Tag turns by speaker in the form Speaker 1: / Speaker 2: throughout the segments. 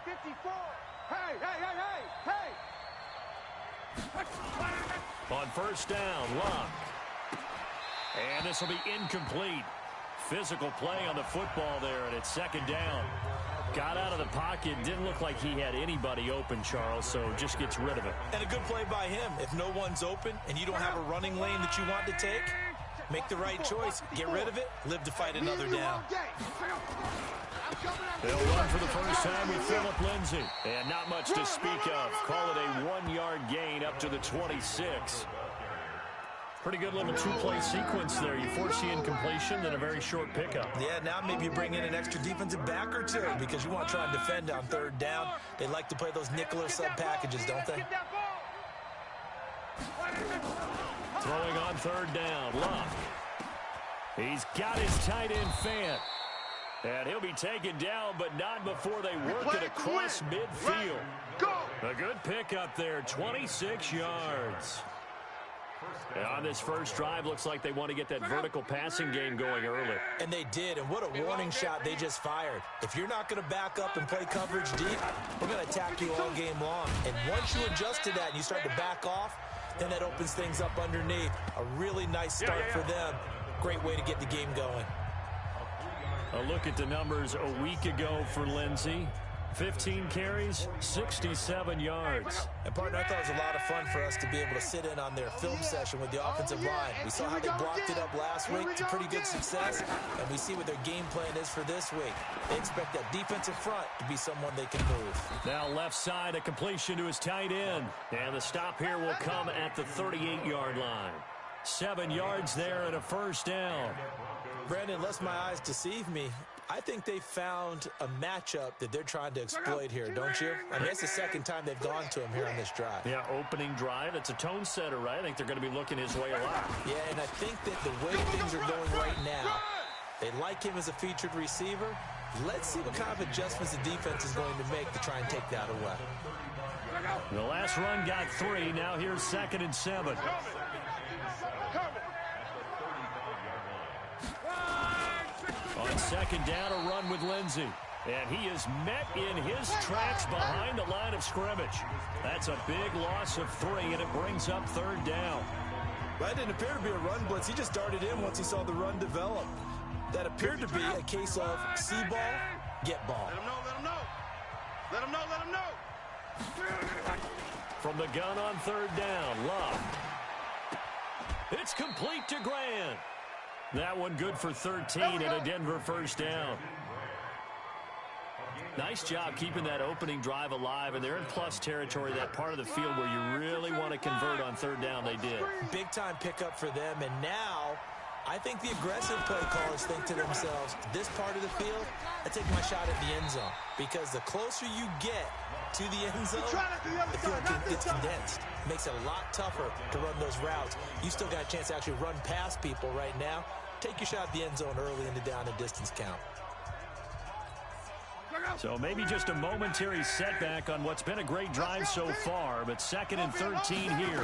Speaker 1: 54. Hey, hey, hey, hey, hey.
Speaker 2: On first down, Luck. And this will be incomplete. Physical play on the football there, and it's second down. Got out of the pocket. Didn't look like he had anybody open, Charles, so just gets rid of it.
Speaker 3: And a good play by him. If no one's open and you don't have a running lane that you want to take, make the right choice. Get rid of it. Live to fight another down.
Speaker 2: They'll run for the first time with Phillip Lindsay. And not much to speak of. Call it a 1-yard gain up to the 26. Pretty good little two-play sequence there. You force the incompletion, then a very short pickup.
Speaker 3: Yeah, now maybe you bring in an extra defensive back or two because you want to try and defend on third down. They like to play those nickel or sub packages, don't they?
Speaker 2: Throwing on third down, Luck. He's got his tight end Fant. And he'll be taken down, but not before they work it across midfield. A good pickup there, 26 yards. And on this first drive, looks like they want to get that vertical passing game going early.
Speaker 3: And they did, and what a warning shot they just fired. If you're not going to back up and play coverage deep, we're going to attack you all game long. And once you adjust to that and you start to back off, then that opens things up underneath. A really nice start for them. Great way to get the game going.
Speaker 2: A look at the numbers a week ago for Lindsay. 15 carries, 67 yards.
Speaker 3: And, partner, I thought it was a lot of fun for us to be able to sit in on their film session with the offensive line. We saw how they blocked it up last week to pretty good success, and we see what their game plan is for this week. They expect that defensive front to be someone they can move.
Speaker 2: Now left side, a completion to his tight end. And the stop here will come at the 38-yard line. 7 yards there and a first down.
Speaker 3: Brandon, lest my eyes deceive me, I think they found a matchup that they're trying to exploit here, don't you? I mean, it's the second time they've gone to him here on this drive.
Speaker 2: Yeah, opening drive. It's a tone setter, right? I think they're going to be looking his way a lot.
Speaker 3: Yeah, and I think that the way things are going right now, they like him as a featured receiver. Let's see what kind of adjustments the defense is going to make to try and take that away.
Speaker 2: The last run got 3. Now here's 2nd and 7. On second down, a run with Lindsay. And he is met in his tracks behind the line of scrimmage. That's a big loss of 3, and it brings up third down.
Speaker 3: That didn't appear to be a run blitz. He just darted in once he saw the run develop. That appeared to be a case of see ball, get ball.
Speaker 1: Let him know, let him know. Let him know, let him know.
Speaker 2: From the gun on third down, Luck. It's complete to Grant. That one good for 13 and a Denver first down. Nice job keeping that opening drive alive, and they're in plus territory, that part of the field where you really want to convert on third down. They did.
Speaker 3: Big-time pickup for them, and now I think the aggressive play callers think to themselves, this part of the field, I take my shot at the end zone, because the closer you get to the end zone, the field gets condensed. It makes it a lot tougher to run those routes. You still got a chance to actually run past people right now. Take your shot at the end zone early in the down and distance count.
Speaker 2: So maybe just a momentary setback on what's been a great drive so far, but 2nd and 13 here.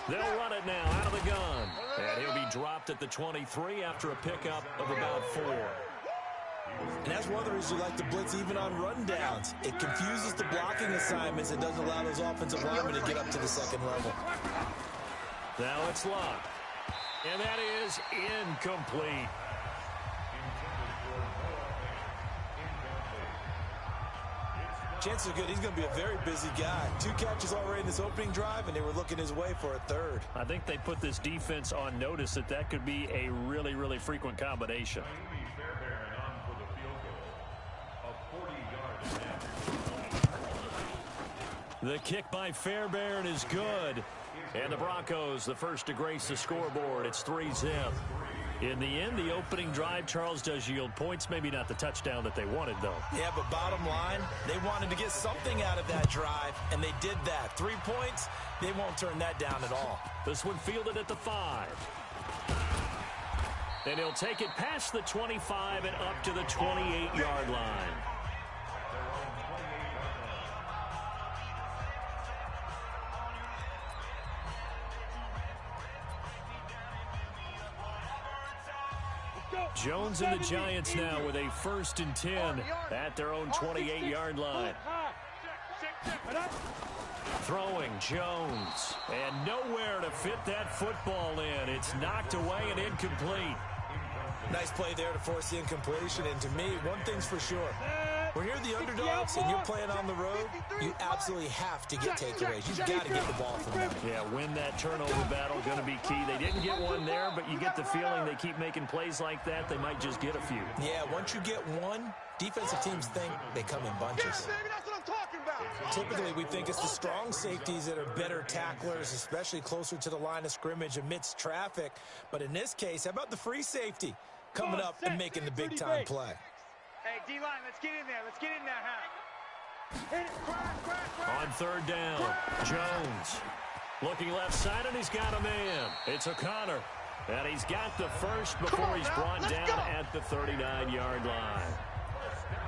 Speaker 2: They'll run it now out of the gun. And he'll be dropped at the 23 after a pickup of about 4.
Speaker 3: And that's one of the reasons you like to blitz even on rundowns. It confuses the blocking assignments and doesn't allow those offensive linemen to get up to the second level.
Speaker 2: Now it's Luck. And that is incomplete.
Speaker 3: Chances are good he's going to be a very busy guy. 2 catches already in this opening drive, and they were looking his way for a third.
Speaker 2: I think they put this defense on notice that that could be a really, really frequent combination. The kick by Fairbairn is good. And the Broncos, the first to grace the scoreboard. It's 3-zip. In the end, the opening drive, Charles, does yield points. Maybe not the touchdown that they wanted, though.
Speaker 3: Yeah, but bottom line, they wanted to get something out of that drive, and they did that. 3 points, they won't turn that down at all.
Speaker 2: This one fielded at the 5. And he'll take it past the 25 and up to the 28-yard line. Jones and the Giants now with a 1st and 10 at their own 28-yard line. Throwing Jones, and nowhere to fit that football in. It's knocked away and incomplete.
Speaker 3: Nice play there to force the incompletion. And to me, one thing's for sure. When you're the underdogs and you're playing on the road, you absolutely have to get takeaways. You've got to get the ball from them.
Speaker 2: Yeah, win that turnover battle, going to be key. They didn't get one there, but you get the feeling they keep making plays like that, they might just get a few.
Speaker 3: Yeah, once you get one, defensive teams think they come in bunches.
Speaker 1: That's what I'm talking about.
Speaker 3: Typically, we think it's the strong safeties that are better tacklers, especially closer to the line of scrimmage amidst traffic. But in this case, how about the free safety coming up and making the big-time play?
Speaker 1: Hey, D-line, let's get in there. Let's get in there, huh? Hit it.
Speaker 2: On 3rd down, Jones looking left side, and he's got a man. It's O'Connor, and he's got the first before he's brought down at the 39-yard line.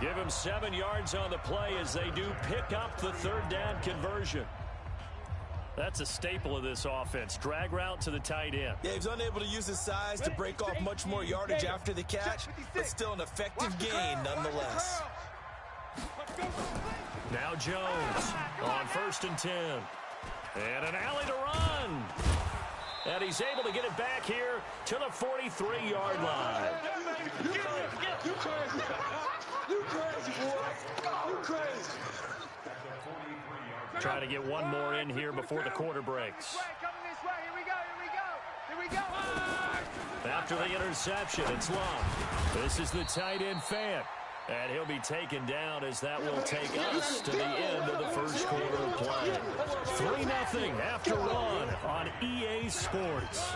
Speaker 2: Give him 7 yards on the play as they do pick up the 3rd down conversion. That's a staple of this offense. Drag route to the tight end.
Speaker 3: Yeah, he was unable to use his size to break off much more yardage after the catch, but still an effective gain nonetheless.
Speaker 2: Now Jones on 1st and 10. And an alley to run. And he's able to get it back here to the 43-yard line.
Speaker 1: You crazy. You crazy, boy. You crazy.
Speaker 2: Try to get one more in here before the quarter breaks.
Speaker 1: Coming this way. Here we go.
Speaker 2: After the interception, it's Love. This is the tight end Fant. And he'll be taken down as that will take us to the end of the first quarter of play. 3-0 after one on EA Sports.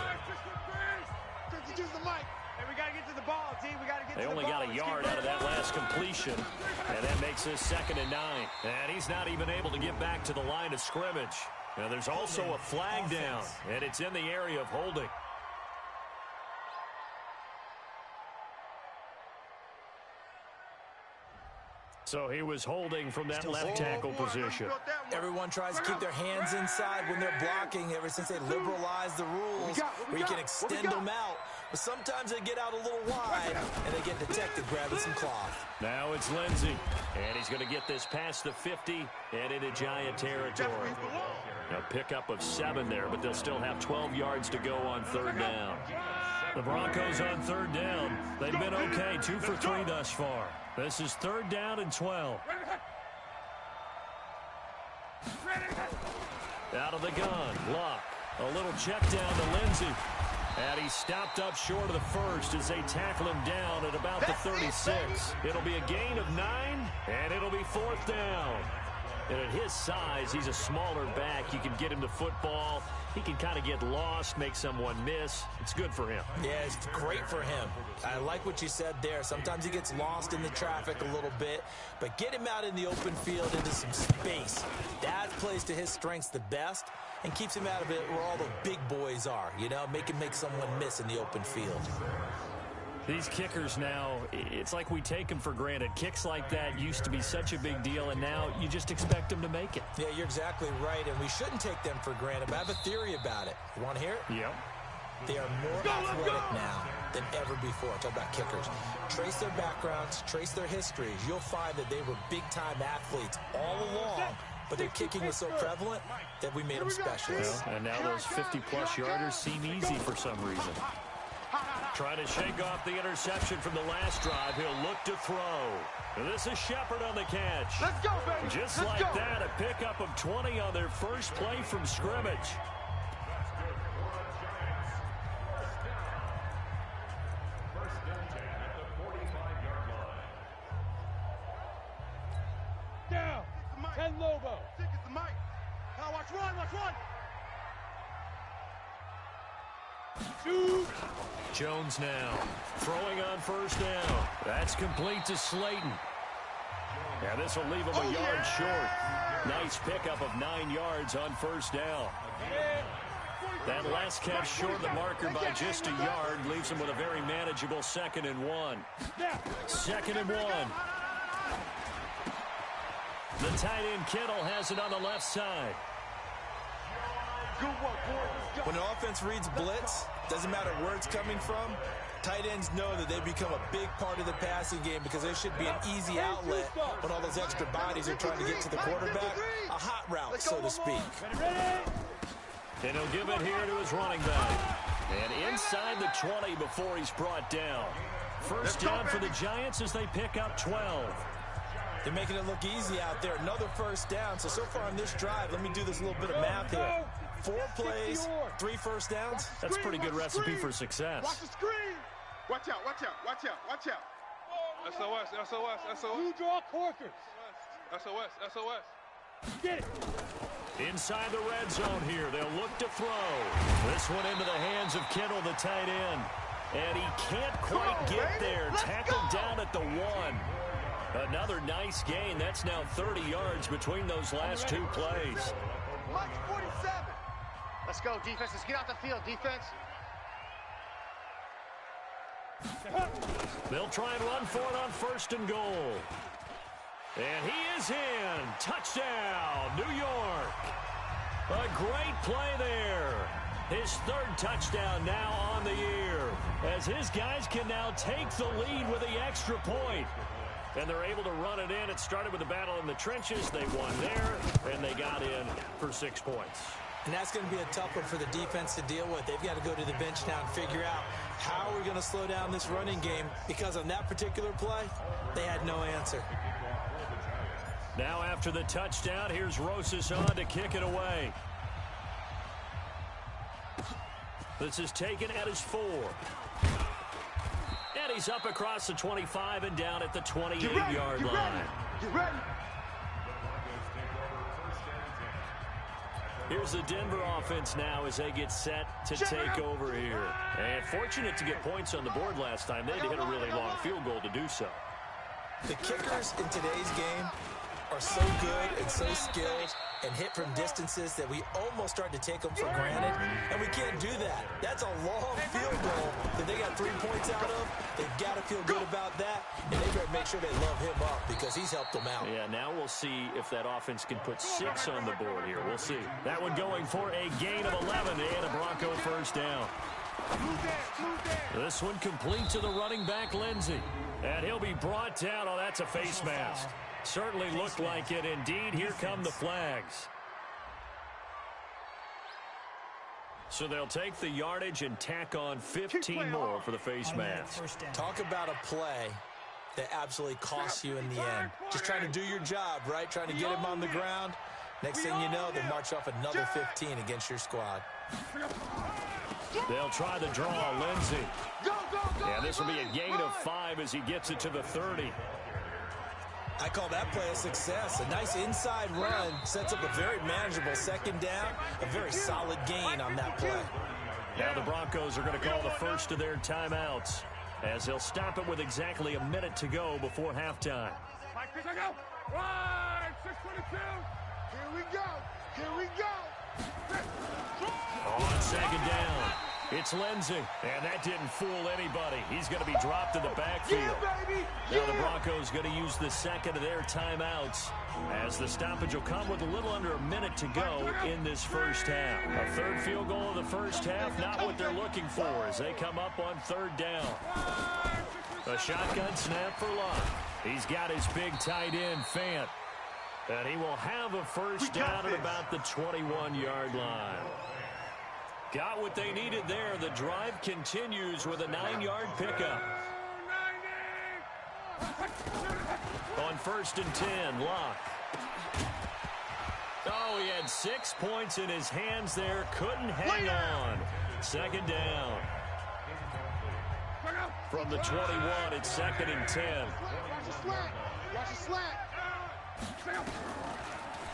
Speaker 2: They only got a yard out of that last completion, and that makes this 2nd and 9. And he's not even able to get back to the line of scrimmage. Now there's also a flag down, and it's in the area of holding. So he was holding from that left tackle position.
Speaker 3: Everyone tries to keep their hands inside when they're blocking ever since they liberalized the rules where you can extend them out. But sometimes they get out a little wide and they get detected grabbing some cloth.
Speaker 2: Now it's Lindsey, and he's going to get this past the 50 and into Giant territory. A pickup of 7 there, but they'll still have 12 yards to go on 3rd down. The Broncos on 3rd down. They've been okay, 2 for 3 thus far. This is 3rd down and 12. Out of the gun, Luck. A little check down to Lindsey. And he's stopped up short of the first as they tackle him down at about the 36. It'll be a gain of 9, and it'll be 4th down. And at his size, he's a smaller back. You can get him the football. He can kind of get lost, make someone miss. It's good for him.
Speaker 3: Yeah, it's great for him. I like what you said there. Sometimes he gets lost in the traffic a little bit, but get him out in the open field into some space. That plays to his strengths the best and keeps him out of it where all the big boys are, you know, make someone miss in the open field.
Speaker 2: These kickers now, it's like we take them for granted. Kicks like that used to be such a big deal, and now you just expect them to make it.
Speaker 3: Yeah, you're exactly right, and we shouldn't take them for granted, but I have a theory about it. You want to hear it?
Speaker 2: Yep.
Speaker 3: They are more athletic now than ever before. Talk about kickers. Trace their backgrounds, trace their histories. You'll find that they were big-time athletes all along, but their kicking was so prevalent that we made them specialists.
Speaker 2: Well, and now those 50-plus yarders seem easy for some reason. Trying to shake off the interception from the last drive. He'll look to throw. This is Shepard on the catch.
Speaker 1: Let's go, baby.
Speaker 2: Just
Speaker 1: Let's
Speaker 2: like
Speaker 1: go.
Speaker 2: that, a pickup of 20 on their first play from scrimmage.
Speaker 1: Down. And Lobo. Stick is the mic. Now watch one. Shoot.
Speaker 2: Jones now throwing on 1st down. That's complete to Slayton. Yeah, this will leave him a yard short. Nice pickup of 9 yards on 1st down. That last catch short of the marker by just a yard leaves him with a very manageable 2nd and 1. 2nd and 1. The tight end Kittle has it on the left side.
Speaker 3: When an offense reads blitz, doesn't matter where it's coming from, Tight ends know that they become a big part of the passing game because there should be an easy outlet when all those extra bodies are trying to get to the quarterback. A hot route, so to speak.
Speaker 2: And he'll give it here to his running back. And inside the 20 before he's brought down. First down for the Giants as they pick up 12.
Speaker 3: They're making it look easy out there. Another first down. So far on this drive, let me do this little bit of math here. 4 plays, 3 first downs.
Speaker 2: That's a pretty good recipe for success.
Speaker 1: Watch the screen. Watch out, watch out, watch out, watch out.
Speaker 4: SOS, SOS, SOS.
Speaker 1: You draw Corkers.
Speaker 4: SOS, SOS.
Speaker 1: Get it.
Speaker 2: Inside the red zone here. They'll look to throw. This one into the hands of Kittle, the tight end. And he can't quite get there. Tackled down at the 1. Another nice gain. That's now 30 yards between those last 2 plays.
Speaker 1: Mike 47. Let's go, defense. Let's get out the field, defense.
Speaker 2: They'll try and run for it on 1st and goal. And he is in. Touchdown, New York. A great play there. His 3rd touchdown now on the year, as his guys can now take the lead with the extra point. And they're able to run it in. It started with a battle in the trenches. They won there, and they got in for 6 points.
Speaker 3: And that's going to be a tough one for the defense to deal with. They've got to go to the bench now and figure out how we're going to slow down this running game, because on that particular play, they had no answer.
Speaker 2: Now after the touchdown, here's Rosas on to kick it away. This is taken at his 4. And he's up across the 25 and down at the 28-yard line.
Speaker 1: Get ready.
Speaker 2: Here's the Denver offense now as they get set to take over here. And fortunate to get points on the board last time. They had to hit a really long field goal to do so.
Speaker 3: The kickers in today's game are so good and so skilled and hit from distances that we almost start to take them for granted, and we can't do that. That's a long field goal that they got 3 points out of. They've got to feel good about that, and they better make sure they love him up because he's helped them out.
Speaker 2: Yeah, now we'll see if that offense can put 6 on the board here. We'll see. That one going for a gain of 11 and a Bronco first down. This one complete to the running back, Lindsey. And he'll be brought down. Oh, that's a face mask. Certainly looked like it. Indeed, here come the flags. So they'll take the yardage and tack on 15 more for the face mask.
Speaker 3: Talk about a play that absolutely costs you in the end. Just trying to do your job, right? Trying to get him on the ground. Next thing you know, they march off another 15 against your squad.
Speaker 2: They'll try the draw, Lindsey. And this will be a gain of 5 as he gets it to the 30.
Speaker 3: I call that play a success. A nice inside run sets up a very manageable second down, a very solid gain on that play.
Speaker 2: Now the Broncos are going to call the first of their timeouts, as they'll stop it with exactly a minute to go before halftime.
Speaker 1: Right, 622. Here we go. Here we go.
Speaker 2: On second down, it's Lindsey, and that didn't fool anybody. He's going to be dropped in the backfield. Now the Broncos going to use the second of their timeouts, as the stoppage will come with a little under a minute to go in this first half. A 3rd field goal of the first half, not what they're looking for as they come up on 3rd down. A shotgun snap for Luck. He's got his big tight end, Fant. And he will have a first down at about the 21-yard line. Got what they needed there. The drive continues with a 9-yard pickup. On 1st and 10, Luck. Oh, he had 6 points in his hands there. Couldn't hang on. 2nd down. From the 21, it's 2nd and 10.
Speaker 1: Watch the slant. Watch the slant.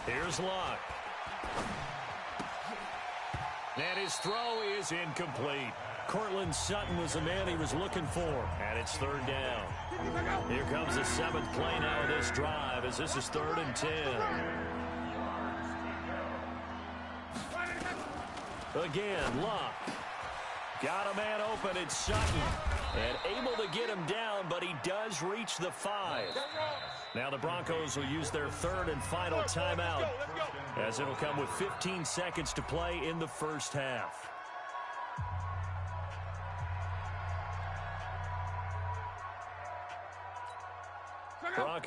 Speaker 2: Here's Luck. And his throw is incomplete. Cortland Sutton was the man he was looking for. And it's 3rd down. Here comes the 7th play now of this drive, as this is 3rd and 10. Again, Luck. Got a man open, it's Sutton. And able to get him down, but he does reach the 5. Now the Broncos will use their 3rd and final timeout, as it'll come with 15 seconds to play in the first half.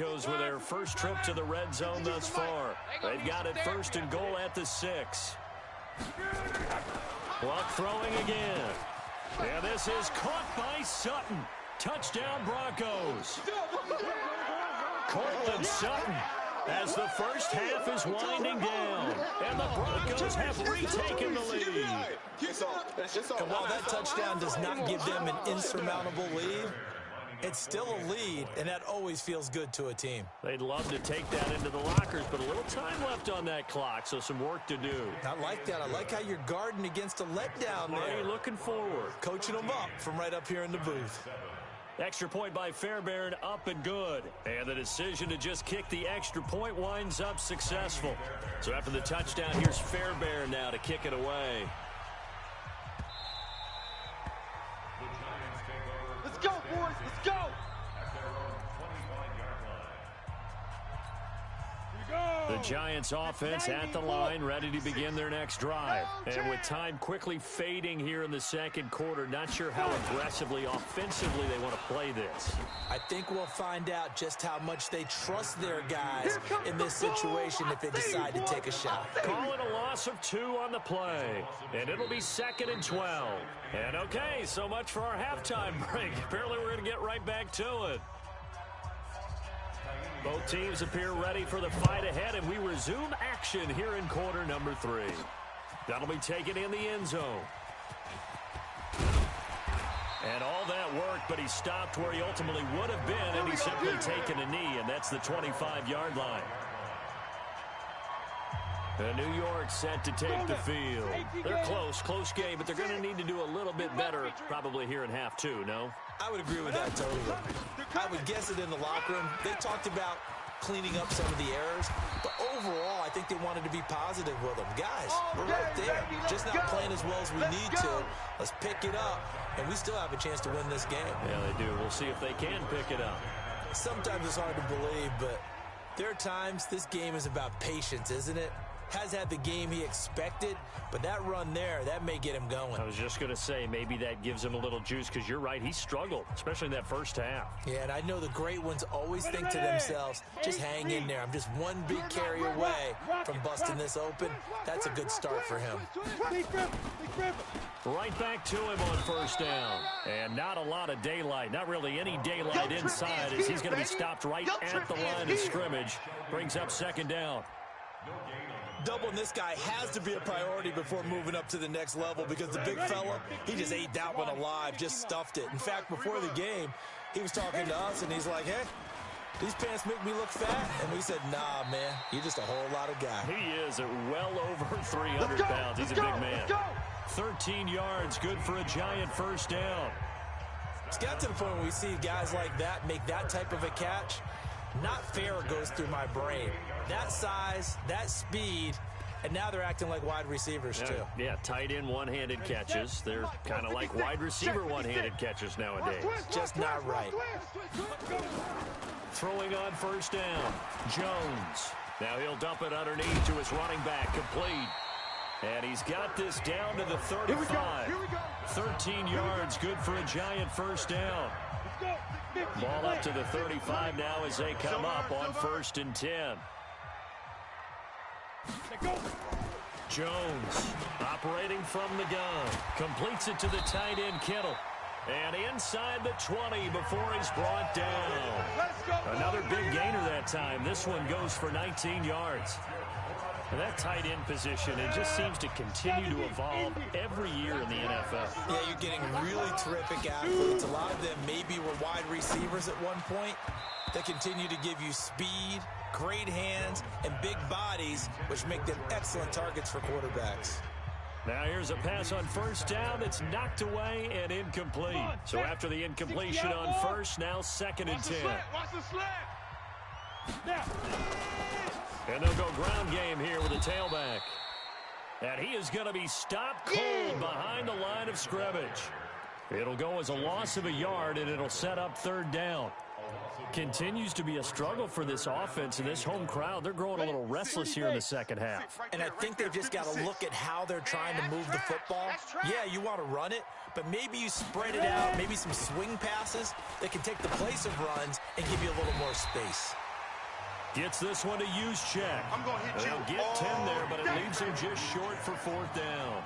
Speaker 2: Broncos with their first trip to the red zone thus far. They've got it 1st and goal at the 6. Luck throwing again. And this is caught by Sutton. Touchdown, Broncos. Cortland Sutton as the first half is winding down. And the Broncos have retaken the lead.
Speaker 3: And while that touchdown does not give them an insurmountable lead, it's still a lead, and that always feels good to a team.
Speaker 2: They'd love to take that into the lockers, but a little time left on that clock, so some work to do.
Speaker 3: I like that. I like how you're guarding against a letdown there.
Speaker 2: Are you looking forward?
Speaker 3: Coaching them up from right up here in the booth.
Speaker 2: Extra point by Fairbairn, up and good. And the decision to just kick the extra point winds up successful. So after the touchdown, here's Fairbairn now to kick it away.
Speaker 1: Let's go, boys. Let's go.
Speaker 2: The Giants offense at the line, ready to begin their next drive. And with time quickly fading here in the second quarter, not sure how aggressively, offensively they want to play this.
Speaker 3: I think we'll find out just how much they trust their guys in this situation if they decide to take a shot.
Speaker 2: Call it a loss of 2 on the play. And it'll be 2nd and 12. And okay, so much for our halftime break. Apparently we're going to get right back to it. Both teams appear ready for the fight ahead, and we resume action here in quarter number 3. That'll be taken in the end zone. And all that work, but he stopped where he ultimately would have been, and he's simply taken a knee, and that's the 25-yard line. And New York set to take the field. They're close game, but they're going to need to do a little bit better probably here in half 2, no?
Speaker 3: I would agree with that totally. I would guess it in the locker room. They talked about cleaning up some of the errors, but overall, I think they wanted to be positive with them. Guys, we're right there. Just not playing as well as we need to. Let's pick it up, and we still have a chance to win this game.
Speaker 2: Yeah, they do. We'll see if they can pick it up.
Speaker 3: Sometimes it's hard to believe, but there are times this game is about patience, isn't it? Has had the game he expected, but that run there, that may get him going.
Speaker 2: I was just going to say, maybe that gives him a little juice, because you're right, he struggled, especially in that first half.
Speaker 3: Yeah, and I know the great ones always think to themselves, just hang in there. I'm just one big carry away from busting this open. That's a good start for him.
Speaker 2: Right back to him on first down. And not a lot of daylight, not really any daylight inside, as he's going to be stopped right at the line of scrimmage. Brings up 2nd down.
Speaker 3: Doubling this guy has to be a priority before moving up to the next level, because the big fella, he just ate that one alive, just stuffed it. In fact, before the game, he was talking to us, and he's like, hey, these pants make me look fat. And we said, nah, man, you're just a whole lot of guy.
Speaker 2: He is at well over 300 pounds. He's a big man. 13 yards, good for a Giant first down.
Speaker 3: It's got to the point where we see guys like that make that type of a catch. Not fair goes through my brain. That size, that speed, and now they're acting like wide receivers too.
Speaker 2: Yeah, tight end one-handed catches. They're kind of like wide receiver one-handed catches nowadays.
Speaker 3: Just not right.
Speaker 2: Throwing on first down, Jones. Now he'll dump it underneath to his running back, complete. And he's got this down to the 35. 13 yards, good for a Giant first down. Ball up to the 35 now as they come up on 1st and 10. Jones operating from the gun. Completes it to the tight end, Kittle. And inside the 20 before he's brought down. Another big gainer that time. This one goes for 19 yards. And that tight end position, it just seems to continue to evolve every year in the NFL.
Speaker 3: Yeah, you're getting really terrific athletes. A lot of them maybe were wide receivers at one point. They continue to give you speed, great hands, and big bodies, which make them excellent targets for quarterbacks.
Speaker 2: Now here's a pass on first down that's knocked away and incomplete. So after the incompletion on first, now 2nd and 10.
Speaker 1: Watch the slant.
Speaker 2: And they'll go ground game here with a tailback. And he is going to be stopped cold behind the line of scrimmage. It'll go as a loss of a yard, and it'll set up 3rd down. Continues to be a struggle for this offense, and this home crowd, they're growing a little restless here in the second half.
Speaker 3: And I think they've just got to look at how they're trying to move the football. Yeah, you want to run it, but maybe you spread it out, maybe some swing passes that can take the place of runs and give you a little more space.
Speaker 2: Gets this one to use check.
Speaker 4: I'm going to hit you.
Speaker 2: They'll get 10 there, but it leaves him just short for 4th down.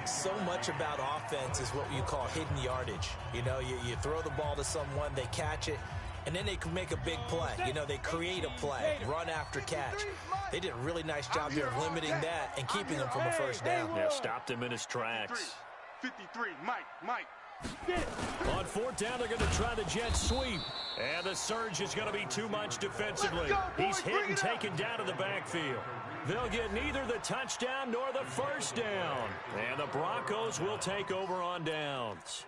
Speaker 3: So much about offense is what you call hidden yardage. You know, you throw the ball to someone, they catch it, and then they can make a big play. You know, they create a play, run after catch. They did a really nice job here of limiting that and keeping him from a 1st down.
Speaker 2: Yeah, stopped him in his tracks.
Speaker 4: 53, Mike.
Speaker 2: On 4th down, they're going to try the jet sweep. And the surge is going to be too much defensively. He's hit and taken down to the backfield. They'll get neither the touchdown nor the 1st down. And the Broncos will take over on downs.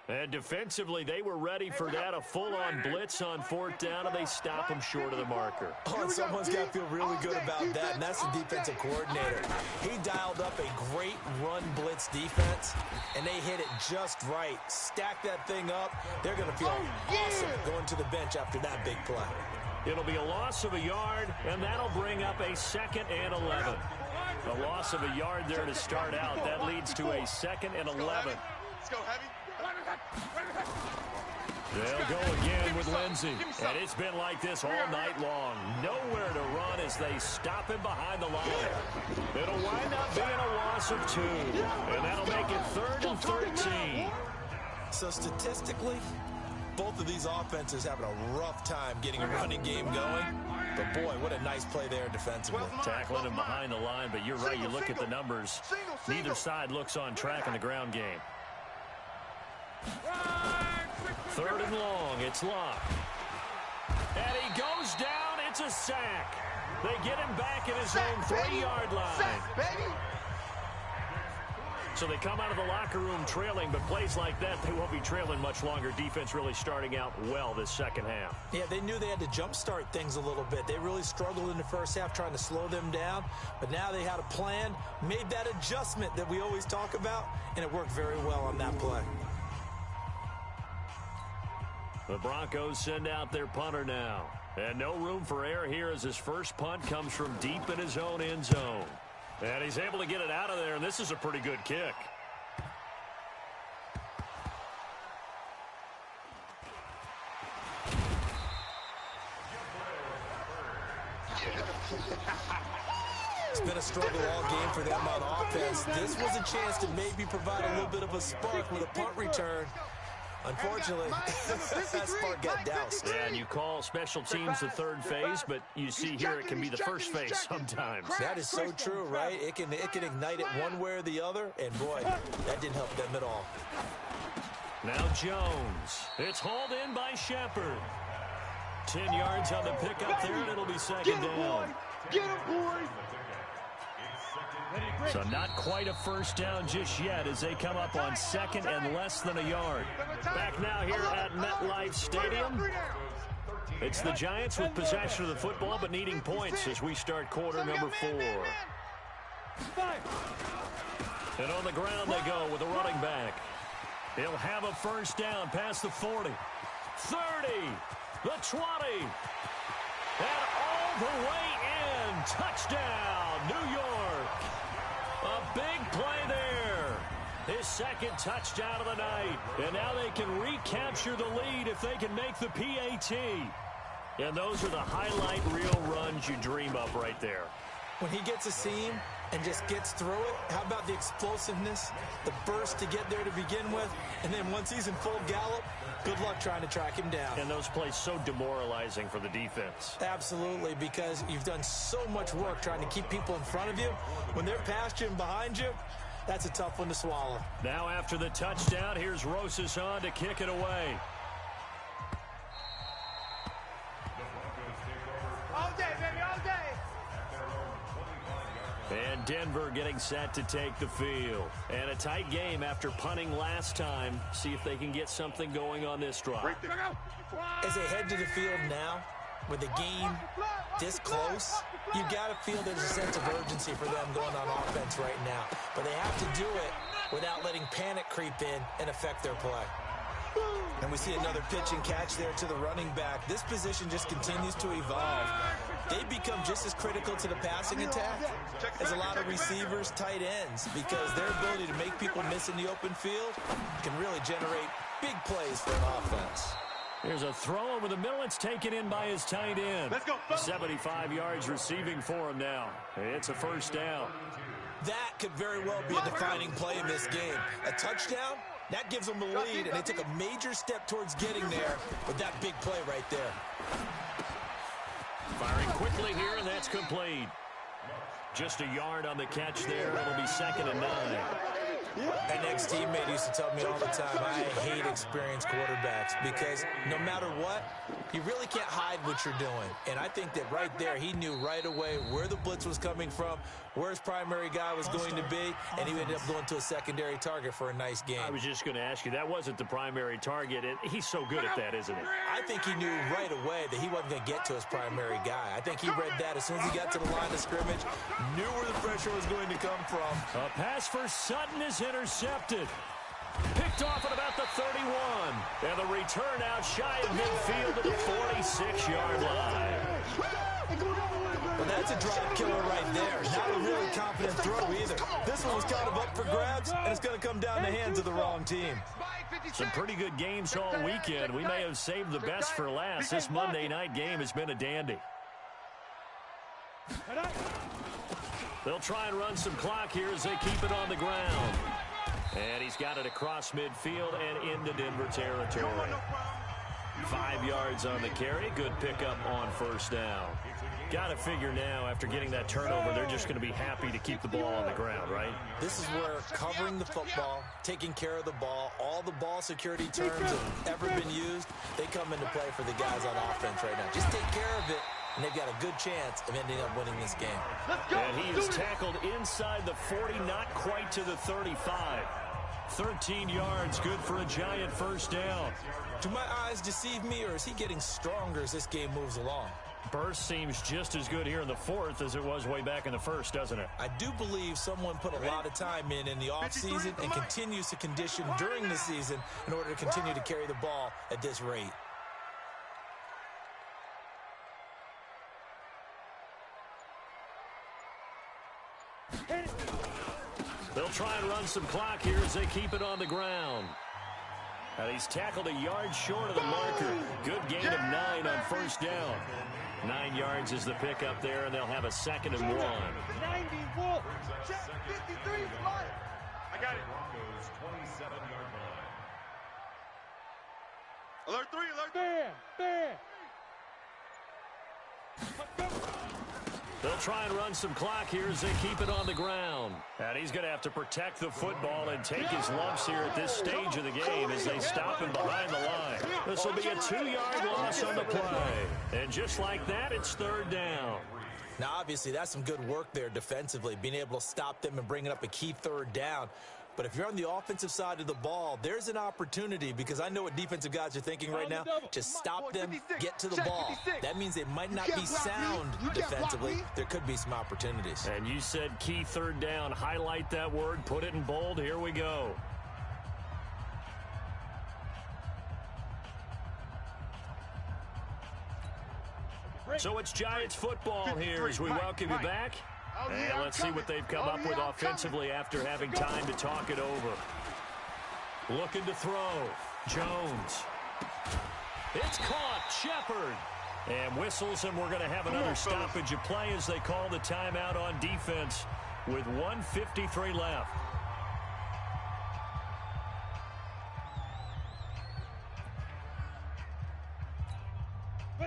Speaker 2: And defensively, they were ready for that, a full-on blitz on 4th down, and they stop him short of the marker.
Speaker 3: Oh, and someone's got to feel really good about that, and that's the defensive coordinator. He dialed up a great run blitz defense, and they hit it just right. Stack that thing up. They're going to feel awesome going to the bench after that big play.
Speaker 2: It'll be a loss of a yard, and that'll bring up a 2nd and 11. A loss of a yard there to start out. That leads to a 2nd and 11.
Speaker 4: Let's go, Heavy.
Speaker 2: They'll go again with Lindsey. And it's been like this all night long. Nowhere to run as they stop him behind the line. It'll wind up being a loss of 2. And that'll make it 3rd and 13.
Speaker 3: So statistically, both of these offenses having a rough time getting a running game going. But, boy, what a nice play there defensively.
Speaker 2: Tackling him behind the line, but you're right. You look at the numbers. Neither side looks on track in the ground game. 3rd and long. It's locked. And he goes down. It's a sack. They get him back at his own 3-yard line. So they come out of the locker room trailing, but plays like that, they won't be trailing much longer. Defense really starting out well this 2nd half.
Speaker 3: Yeah, they knew they had to jumpstart things a little bit. They really struggled in the 1st half trying to slow them down, but now they had a plan, made that adjustment that we always talk about, and it worked very well on that play.
Speaker 2: The Broncos send out their punter now. And no room for error here as his first punt comes from deep in his own end zone. And he's able to get it out of there, and this is a pretty good kick.
Speaker 3: It's been a struggle all game for them on offense. This was a chance to maybe provide a little bit of a spark with a punt return. Unfortunately, that spark got doused.
Speaker 2: Yeah, and you call special teams the 3rd phase, but you see here it can be the 1st phase sometimes.
Speaker 3: That is so true, right? It can ignite it one way or the other, and boy, that didn't help them at all.
Speaker 2: Now Jones. It's hauled in by Shepard. 10 yards on the pickup there, and it'll be 2nd down.
Speaker 1: Get him, boy!
Speaker 2: So not quite a 1st down just yet as they come up on 2nd and less than a yard. Back now here at MetLife Stadium. It's the Giants with possession of the football but needing points as we start quarter number 4. And on the ground they go with a running back. He'll have a 1st down past the 40, 30, the 20, and all the way in. Touchdown, New York. A big play there. His 2nd touchdown of the night. And now they can recapture the lead if they can make the PAT. And those are the highlight reel runs you dream of right there.
Speaker 3: When he gets a seam and just gets through it, how about the explosiveness, the burst to get there to begin with, and then once he's in full gallop, good luck trying to track him down.
Speaker 2: And those plays so demoralizing for the defense.
Speaker 3: Absolutely, because you've done so much work trying to keep people in front of you. When they're past you and behind you, that's a tough one to swallow.
Speaker 2: Now after the touchdown, here's Rosas on to kick it away.
Speaker 1: All day, baby, all day.
Speaker 2: And Denver getting set to take the field. And a tight game after punting last time. See if they can get something going on this drive.
Speaker 3: As they head to the field now, with the game this close, you got to feel there's a sense of urgency for them going on offense right now. But they have to do it without letting panic creep in and affect their play. And we see another pitch and catch there to the running back. This position just continues to evolve. They become just as critical to the passing attack as a lot of receivers, tight ends, because their ability to make people miss in the open field can really generate big plays for an offense.
Speaker 2: There's a throw over the middle. It's taken in by his tight end.
Speaker 4: Let's go, fellas.
Speaker 2: 75 yards receiving for him now. It's a first down.
Speaker 3: That could very well be a defining play in this game. A touchdown, that gives them the lead, and they took a major step towards getting there with that big play right there.
Speaker 2: Firing quickly here, and that's complete. Just a yard on the catch there. It'll be 2nd and 9.
Speaker 3: An ex-teammate used to tell me all the time, I hate experienced quarterbacks because no matter what, you really can't hide what you're doing. And I think that right there, he knew right away where the blitz was coming from, where his primary guy was going to be, and he ended up going to a secondary target for a nice game.
Speaker 2: I was just going to ask you, that wasn't the primary target, and he's so good at that, isn't he?
Speaker 3: I think he knew right away that he wasn't going to get to his primary guy. I think he read that as soon as he got to the line of scrimmage, knew where the pressure was going to come from.
Speaker 2: A pass for Sutton is intercepted. Picked off at about the 31. And the return out shy of midfield to the 46-yard line.
Speaker 3: Well, that's a drive killer right there. Not a really confident throw either. This one was kind of up for grabs, and it's going to come down the hands of the wrong team.
Speaker 2: Some pretty good games all weekend. We may have saved the best for last. This Monday night game has been a dandy. They'll try and run some clock here as they keep it on the ground. And he's got it across midfield and into Denver territory. 5 yards on the carry. Good pickup on first down. Got to figure now, after getting that turnover, they're just going to be happy to keep the ball on the ground, right?
Speaker 3: This is where covering the football, taking care of the ball, all the ball security terms have ever been used, they come into play for the guys on offense right now. Just take care of it, and they've got a good chance of ending up winning this game.
Speaker 2: And he is tackled inside the 40, not quite to the 35. 13 yards, good for a Giant first down.
Speaker 3: Do my eyes deceive me, or is he getting stronger as this game moves along?
Speaker 2: Burst seems just as good here in the fourth as it was way back in the first, doesn't it?
Speaker 3: I do believe someone put a lot of time in the offseason and continues to condition during the season in order to continue to carry the ball at this rate.
Speaker 2: They'll try and run some clock here as they keep it on the ground. And he's tackled a yard short of the marker. Good gain of 9 on first down. 9 yards is the pickup there, and they'll have a 2nd and 1.
Speaker 1: 90, Wolf. Check 53, Mike. I got it.
Speaker 5: Broncos 27-yard line.
Speaker 4: Alert 3, alert 3.
Speaker 1: Bam.
Speaker 2: They'll try and run some clock here as they keep it on the ground. And he's going to have to protect the football and take his lumps here at this stage of the game as they stop him behind the line. This will be a 2-yard loss on the play. And just like that, it's 3rd down.
Speaker 3: Now, obviously, that's some good work there defensively, being able to stop them and bringing up a key 3rd down. But if you're on the offensive side of the ball, there's an opportunity, because I know what defensive guys are thinking right now. Just stop them, get to the ball. That means they might not be sound defensively. There could be some opportunities.
Speaker 2: And you said key 3rd down. Highlight that word. Put it in bold. Here we go. So it's Giants football here as we welcome you back. And let's see what they've come up with offensively after having time to talk it over. Looking to throw. Jones. It's caught. Shepard. And whistles, and we're going to have another stoppage of play as they call the timeout on defense with 1:53 left.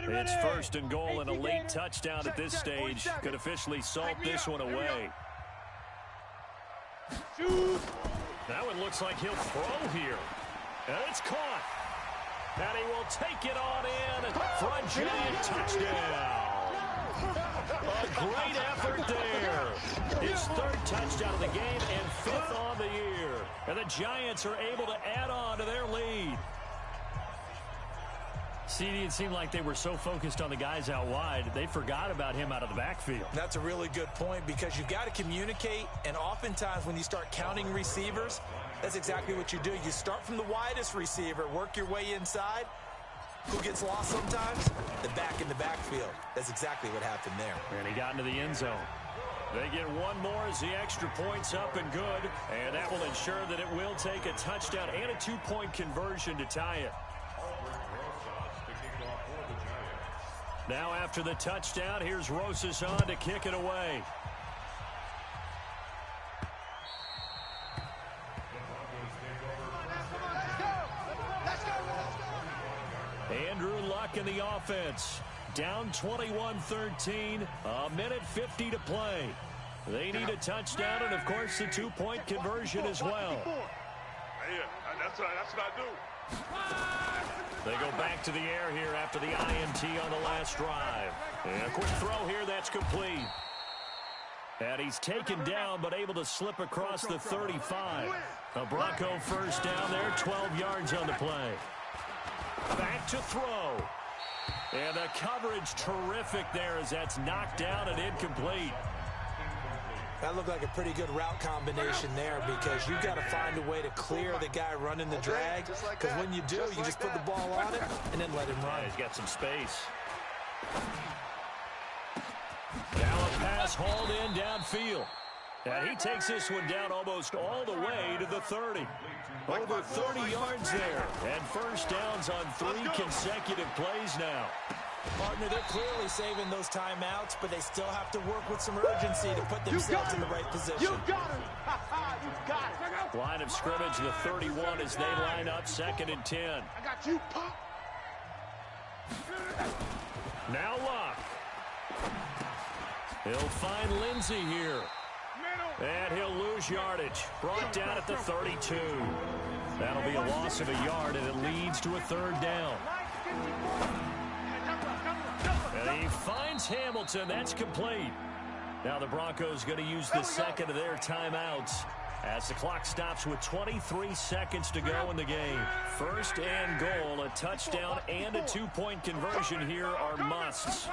Speaker 2: It's 1st and goal, and a late touchdown at this stage could officially salt this one away. That one looks like he'll throw here. And it's caught. And he will take it on in for a Giant touchdown. A great effort there. His 3rd touchdown of the game and 5th on the year. And the Giants are able to add on to their lead. CD, it seemed like they were so focused on the guys out wide, they forgot about him out of the backfield.
Speaker 3: That's a really good point, because you've got to communicate, and oftentimes when you start counting receivers, that's exactly what you do. You start from the widest receiver, work your way inside. Who gets lost sometimes? The back in the backfield. That's exactly what happened there.
Speaker 2: And he got into the end zone. They get one more as the extra point's up and good, and that will ensure that it will take a touchdown and a 2-point conversion to tie it. Now after the touchdown, here's Rosas on to kick it away. Andrew Luck in the offense. Down 21-13, a minute 50 to play. They need a touchdown and, of course, the two-point conversion as well.
Speaker 4: Yeah, that's what I do.
Speaker 2: They go back to the air here after the INT on the last drive. And a quick throw here, that's complete. And he's taken down but able to slip across the 35. A Bronco first down there, 12 yards on the play. Back to throw. And the coverage terrific there as that's knocked down and incomplete.
Speaker 3: That looked like a pretty good route combination there because you've got to find a way to clear the guy running the drag. Because when you do, you just put the ball on him and then let him run.
Speaker 2: Yeah, he's got some space. Now a pass hauled in downfield. And he takes this one down almost all the way to the 30. Over 30 yards there. And first downs on 3 consecutive plays now.
Speaker 3: Partner, they're clearly saving those timeouts, but they still have to work with some urgency to put themselves in the right position.
Speaker 1: You got him. You got it.
Speaker 2: Line of scrimmage, the 31 as they line up, 2nd and 10.
Speaker 1: I got you, Pop.
Speaker 2: Now Luck. He'll find Lindsey here. And he'll lose yardage. Brought down at the 32. That'll be a loss of a yard, and it leads to a 3rd down. And he finds Hamilton. That's complete. Now the Broncos going to use the second of their timeouts as the clock stops with 23 seconds to go in the game. 1st and goal, a touchdown and a 2-point conversion here are musts.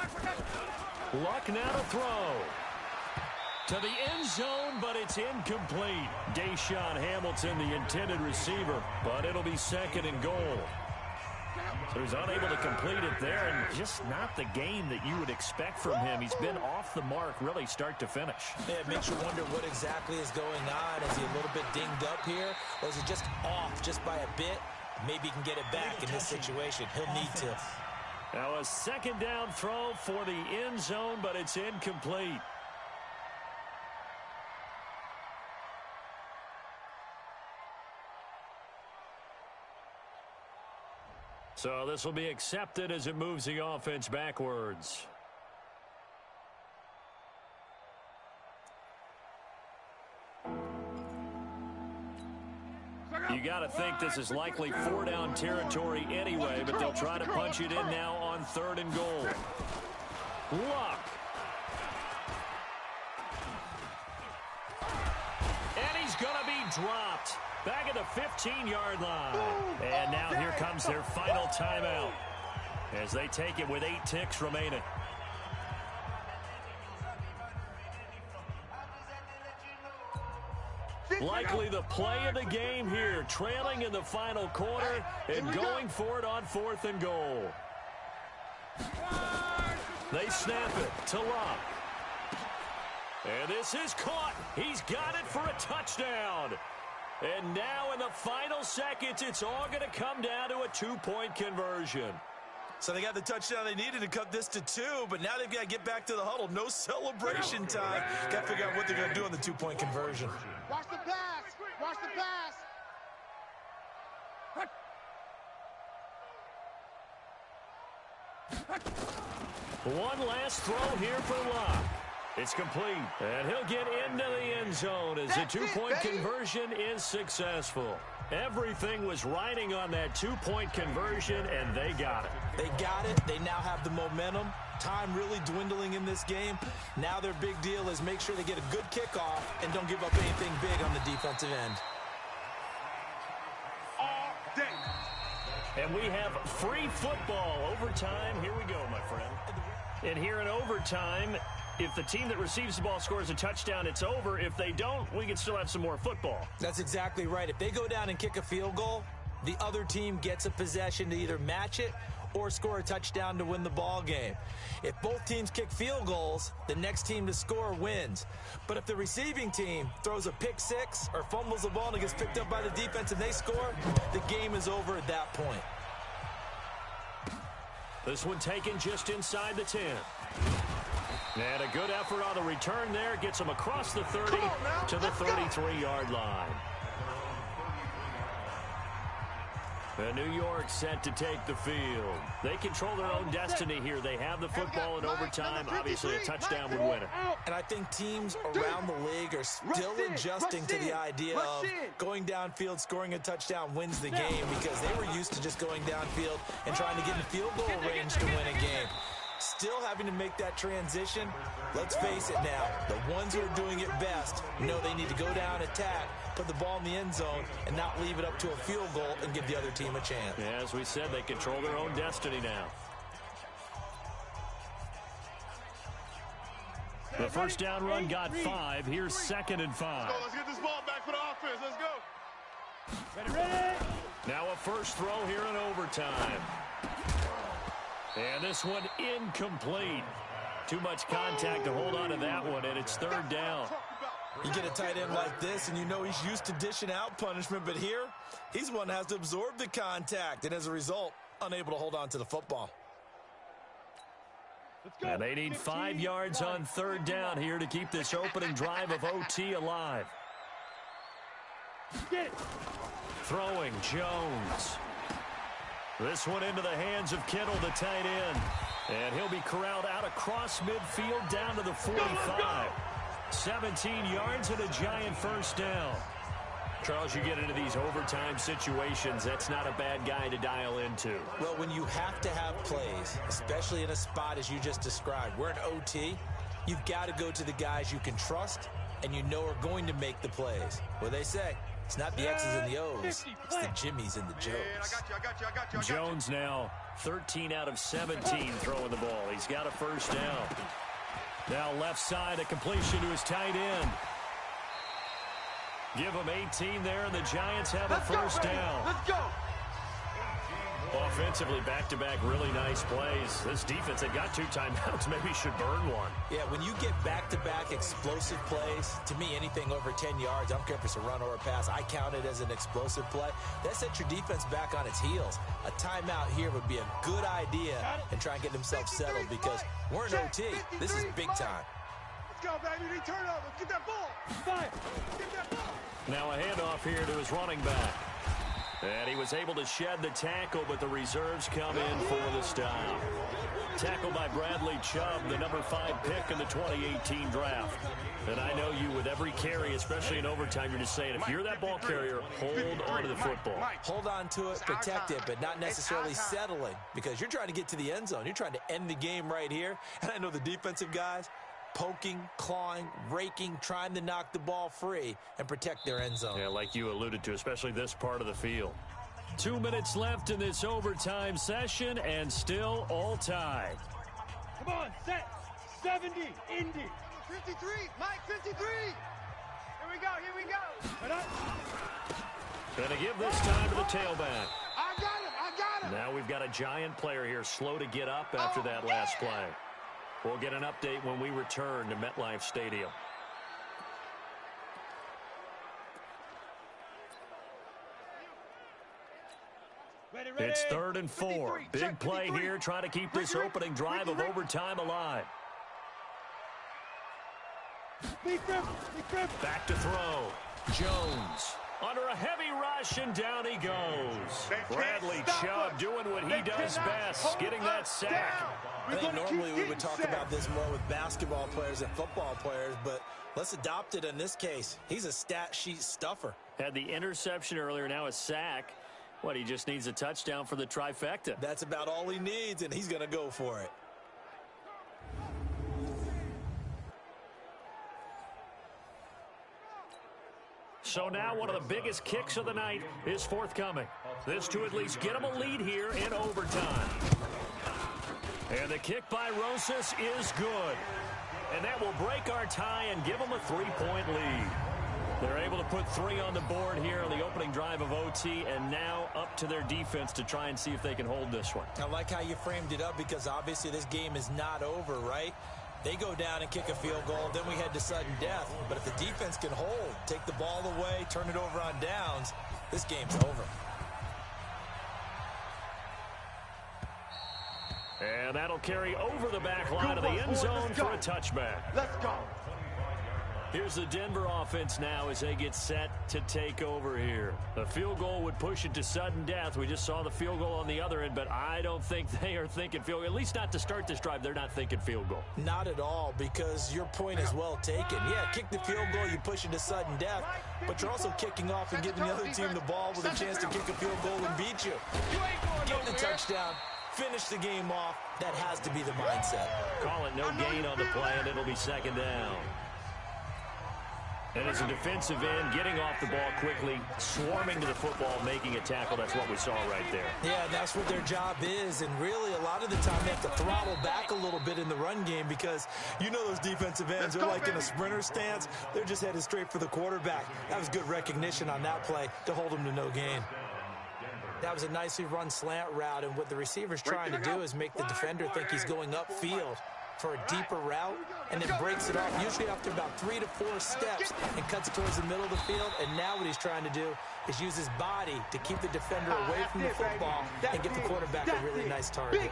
Speaker 2: Luck now to throw. To the end zone, but it's incomplete. Deshaun Hamilton, the intended receiver, but it'll be 2nd and goal. So he's unable to complete it there, and just not the game that you would expect from him. He's been off the mark, really, start to finish.
Speaker 3: Yeah, it makes you wonder what exactly is going on. Is he a little bit dinged up here, or is it just off just by a bit? Maybe he can get it back in this situation. He'll need to.
Speaker 2: Now a 2nd down throw for the end zone, but it's incomplete. So this will be accepted as it moves the offense backwards. You got to think this is likely 4-down territory anyway, but they'll try to punch it in now on 3rd and goal. Luck. And he's going to be dropped. Back at the 15-yard line. And now here comes their final timeout as they take it with 8 ticks remaining. Likely the play of the game here, trailing in the final quarter and going for it on 4th and goal. They snap it to Luck. And this is caught. He's got it for a touchdown. And now in the final seconds, it's all going to come down to a 2-point conversion.
Speaker 3: So they got the touchdown they needed to cut this to 2, but now they've got to get back to the huddle. No celebration time. Got to figure out what they're going to do on the 2-point conversion.
Speaker 1: Watch the pass. Watch the pass.
Speaker 2: One last throw here for Luck. It's complete, and he'll get into the end zone as the 2-point conversion is successful. Everything was riding on that 2-point conversion, and they got it.
Speaker 3: They got it. They now have the momentum. Time really dwindling in this game. Now their big deal is make sure they get a good kickoff and don't give up anything big on the defensive end.
Speaker 4: All day.
Speaker 2: And we have free football. Overtime. Here we go, my friend. And here in overtime, if the team that receives the ball scores a touchdown, it's over. If they don't, we can still have some more football.
Speaker 3: That's exactly right. If they go down and kick a field goal, the other team gets a possession to either match it or score a touchdown to win the ball game. If both teams kick field goals, the next team to score wins. But if the receiving team throws a pick six or fumbles the ball and it gets picked up by the defense and they score, the game is over at that point.
Speaker 2: This one taken just inside the 10. And a good effort on the return there. Gets him across the 30 to the 33-yard line. And New York set to take the field. They control their own destiny here. They have the football in overtime. Obviously, a touchdown would win it.
Speaker 3: And I think teams around the league are still adjusting to the idea of going downfield, scoring a touchdown wins the game, because they were used to just going downfield and trying to get in field goal range to win a game. Still having to make that transition. Let's face it now, the ones who are doing it best know they need to go down, attack, put the ball in the end zone, and not leave it up to a field goal and give the other team a chance.
Speaker 2: Yeah, as we said, they control their own destiny now. The first down run got 5. Here's 2nd and 5.
Speaker 4: Let's get this ball back for the offense. Let's go.
Speaker 1: Ready.
Speaker 2: Now a first throw here in overtime. And this one incomplete. Too much contact to hold on to that one, and it's 3rd down.
Speaker 3: You get a tight end like this, and you know he's used to dishing out punishment, but here, he's the one that has to absorb the contact, and as a result, unable to hold on to the football.
Speaker 2: And they need 5 yards on 3rd down here to keep this opening drive of OT alive. Throwing Jones. This one into the hands of Kittle, the tight end. And he'll be corralled out across midfield down to the 45. 17 yards and a giant first down. Charles, you get into these overtime situations, that's not a bad guy to dial into.
Speaker 3: Well, when you have to have plays, especially in a spot as you just described, we're in OT, you've got to go to the guys you can trust and you know are going to make the plays. What they say, it's not the X's and the O's, it's the Jimmies and the Joes.
Speaker 4: I got you.
Speaker 2: Jones now 13 out of 17 throwing the ball. He's got a first down. Now left side, a completion to his tight end. Give him 18 there, and the Giants have a first down.
Speaker 1: Let's go.
Speaker 2: Offensively, back-to-back really nice plays. This defense, they've got 2 timeouts. Maybe should burn one.
Speaker 3: Yeah, when you get back-to-back explosive plays, to me, anything over 10 yards, I don't care if it's a run or a pass, I count it as an explosive play. That sets your defense back on its heels. A timeout here would be a good idea and try and get themselves settled because we're in OT. This is big time.
Speaker 1: Let's go, baby. Turnover. Get that ball. Fire. Get that ball.
Speaker 2: Now a handoff here to his running back. And he was able to shed the tackle, but the reserves come in for the stop. Tackled by Bradley Chubb, the number 5 pick in the 2018 draft. And I know you, with every carry, especially in overtime, you're just saying, if you're that ball carrier, hold on to the football.
Speaker 3: Hold on to it, protect it, but not necessarily settling, because you're trying to get to the end zone. You're trying to end the game right here. And I know the defensive guys, poking, clawing, raking, trying to knock the ball free and protect their end zone.
Speaker 2: Yeah, like you alluded to, especially this part of the field. 2 minutes left in this overtime session, and still all tied.
Speaker 1: Come on, set. 70, Indy. 53, Mike, 53. Here we go.
Speaker 2: Gonna give this time to the tailback.
Speaker 1: I got him.
Speaker 2: Now we've got a giant player here, slow to get up after that last play. We'll get an update when we return to MetLife Stadium.
Speaker 1: Ready.
Speaker 2: It's 3rd and 4. Big play here, trying to keep this opening drive of overtime alive. Back to throw. Jones under a heavy rush, and down he goes. Bradley Chubb doing what he does best, getting that sack.
Speaker 3: I think normally we would talk about this more with basketball players and football players, but let's adopt it in this case. He's a stat sheet stuffer.
Speaker 2: Had the interception earlier, now a sack. What, he just needs a touchdown for the trifecta.
Speaker 3: That's about all he needs, and he's going to go for it.
Speaker 2: So now one of the biggest kicks of the night is forthcoming. This to at least get him a lead here in overtime. And the kick by Rosas is good. And that will break our tie and give them a 3-point lead. They're able to put 3 on the board here on the opening drive of OT, and now up to their defense to try and see if they can hold this one.
Speaker 3: I like how you framed it up, because obviously this game is not over, right? They go down and kick a field goal, then we head to sudden death. But if the defense can hold, take the ball away, turn it over on downs, this game's over.
Speaker 2: And that'll carry over the back line of the end zone for a touchback.
Speaker 1: Let's go.
Speaker 2: Here's the Denver offense now as they get set to take over here. A field goal would push it to sudden death. We just saw the field goal on the other end, but I don't think they are thinking field goal. At least not to start this drive. They're not thinking field goal.
Speaker 3: Not at all, because your point is well taken. Yeah, kick the field goal, you push it to sudden death, but you're also kicking off and giving the other team the ball with a chance to kick a field goal and beat you. Get the touchdown, finish the game off. That has to be the mindset.
Speaker 2: Call it no gain on the play, and it'll be second down. And as a defensive end, getting off the ball quickly, swarming to the football, making a tackle, that's what we saw right there.
Speaker 3: Yeah, that's what their job is, and really a lot of the time they have to throttle back a little bit in the run game because you know those defensive ends, they're like in a sprinter stance. They're just headed straight for the quarterback. That was good recognition on that play to hold them to no gain. That was a nicely run slant route, and what the receiver's trying to do is make the defender think he's going upfield for a deeper route, and then breaks it off, usually after about 3 to 4 steps, and cuts towards the middle of the field. And now what he's trying to do is use his body to keep the defender away from the football and get the quarterback a really nice target.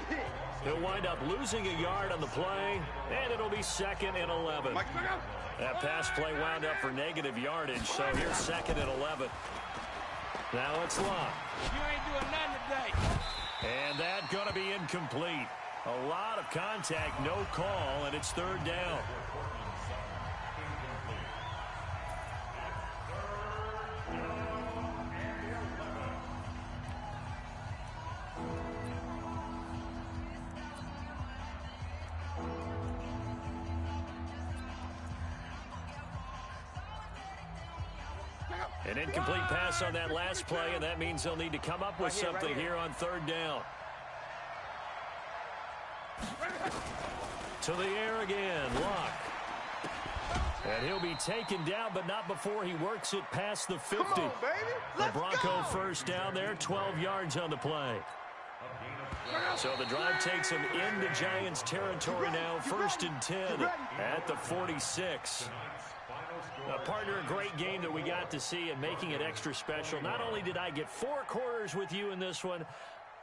Speaker 2: He'll wind up losing a yard on the play, and it'll be 2nd and 11. That pass play wound up for negative yardage, so here's 2nd and 11. Now it's Locke.
Speaker 1: You ain't doing nothing today.
Speaker 2: And that's going to be incomplete. A lot of contact, no call, and it's 3rd down. An incomplete pass on that last play, and that means they'll need to come up with something here on 3rd down. To the air again, Luck. And he'll be taken down, but not before he works it past the 50.
Speaker 1: Come on, baby. Let's
Speaker 2: the Bronco
Speaker 1: go.
Speaker 2: first down there, 12 yards on the play. So the drive takes him into Giants territory now, 1st and 10 at the 46. Partner, a great game that we got to see and making it extra special. Not only did I get 4 quarters with you in this one,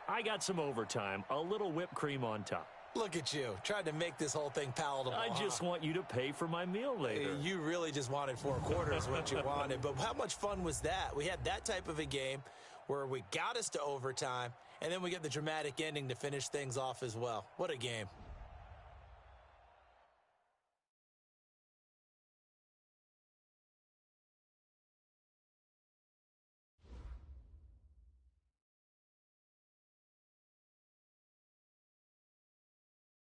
Speaker 2: I got some overtime, a little whipped cream on top.
Speaker 3: Look at you, trying to make this whole thing palatable.
Speaker 2: I just want you to pay for my meal later.
Speaker 3: You really just wanted 4 quarters, what you wanted. But how much fun was that? We had that type of a game where we got us to overtime, and then we get the dramatic ending to finish things off as well. What a game.